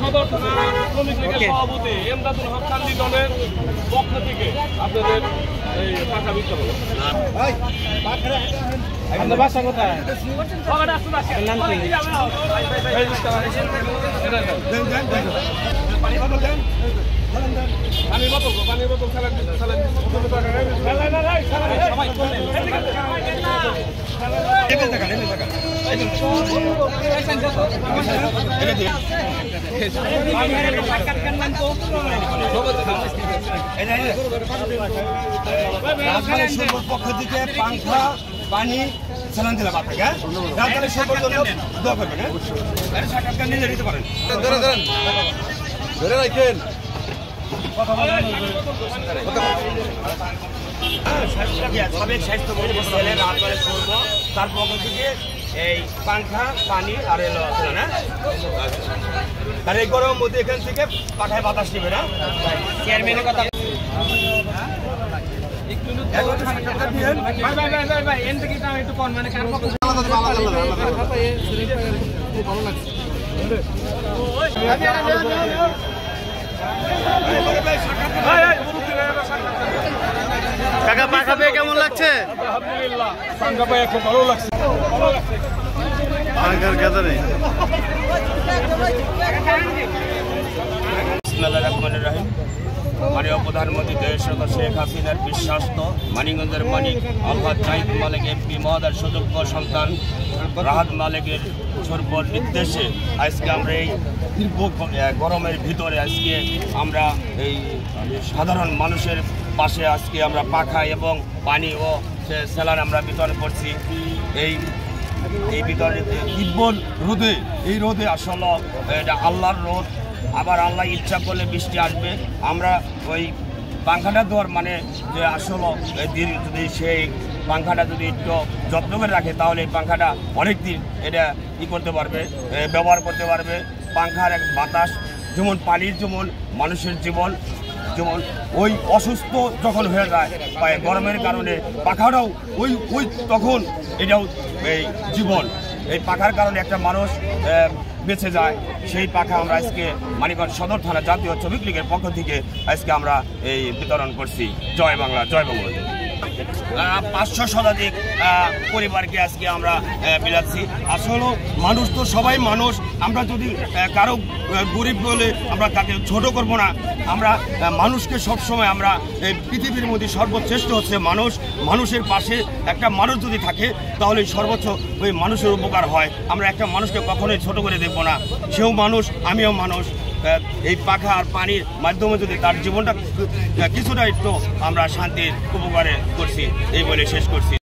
সদর থানা শ্রমিক লীগের সভাপতি এমদাদুল হক কান্দি দলের পক্ষ থেকে আপনাদের এই পাখা বিতরণ। বাসা কোথায়? পানির বোতল পক্ষ থেকে পাংখা পানি চালান দিলাম আপনাকে দোয়া করবেন। নিজে দিতে পারেন, ধরে রাখেন। সাবেক স্বাস্থ্যমন্ত্রী ছেলে রাতবারে করবো, তার পক্ষ থেকে এই পাংখা পানি আর এলো না। আর এই গরম মধ্যে এখান থেকে পাঠায় বাতাস নেবে না। চেয়ারম্যানের কথা কাকা পাখা পেয়ে কেমন লাগছে? আলহামদুলিল্লাহ, পাখা পেয়ে খুব ভালো লাগছে। মাননীয় প্রধানমন্ত্রী দেশ শেখ হাসিনার বিশ্বাস্ত মানিকগঞ্জের মানিক আলহাজ জাহিদ মালিক এমপি মহোদয়ের সুযোগ্য সন্তান রাহাত মালিকের সর্বর নির্দেশে আজকে আমরা এই দীর্ঘ গরমের ভিতরে আজকে আমরা এই সাধারণ মানুষের পাশে আজকে আমরা পাখা এবং পানি ও স্যালাড আমরা বিতরণ করছি। এই বিতরণে তীব্র রোদে, এই রোদে আসলে এটা আল্লাহর রোদ, আবার আল্লাহ ইচ্ছা করলে বৃষ্টি আসবে। আমরা ওই পাংখাটা দেওয়ার মানে যে আসলে যদি সেই পাংখাটা যদি একটু যত্ন করে রাখে তাহলে এই পাংখাটা অনেক দিন এটা করতে পারবে, ব্যবহার করতে পারবে। পাংখার এক বাতাস যেমন পানির যেমন মানুষের জীবন, যেমন ওই অসুস্থ যখন হয়ে যায় বা গরমের কারণে পাখাটাও ওই তখন এটাও এই জীবন। এই পাখার কারণে একটা মানুষ বেঁচে যায়। সেই পাখা আমরা আজকে মানিকগঞ্জ সদর থানা জাতীয় শ্রমিক লীগের পক্ষ থেকে আজকে আমরা এই বিতরণ করছি। জয় বাংলা, জয় বঙ্গবন্ধু। 500 শতাধিক পরিবারকে আজকে আমরা বিলাচ্ছি। আসলে মানুষ তো সবাই মানুষ, আমরা যদি কারো গরিব বলে আমরা তাকে ছোট করব না। আমরা মানুষকে সবসময় আমরা এই পৃথিবীর মধ্যে সর্বশ্রেষ্ঠ হচ্ছে মানুষ। মানুষের পাশে একটা মানুষ যদি থাকে তাহলে সর্বোচ্চ ওই মানুষের উপকার হয়। আমরা একটা মানুষকে কখনোই ছোট করে দেখব না। সেও মানুষ, আমিও মানুষ। এই পাখা আর পানির মাধ্যমে যদি তার জীবনটা কিছুটা একটু আমরা শান্তির উপকারে করছি, এই বলে শেষ করছি।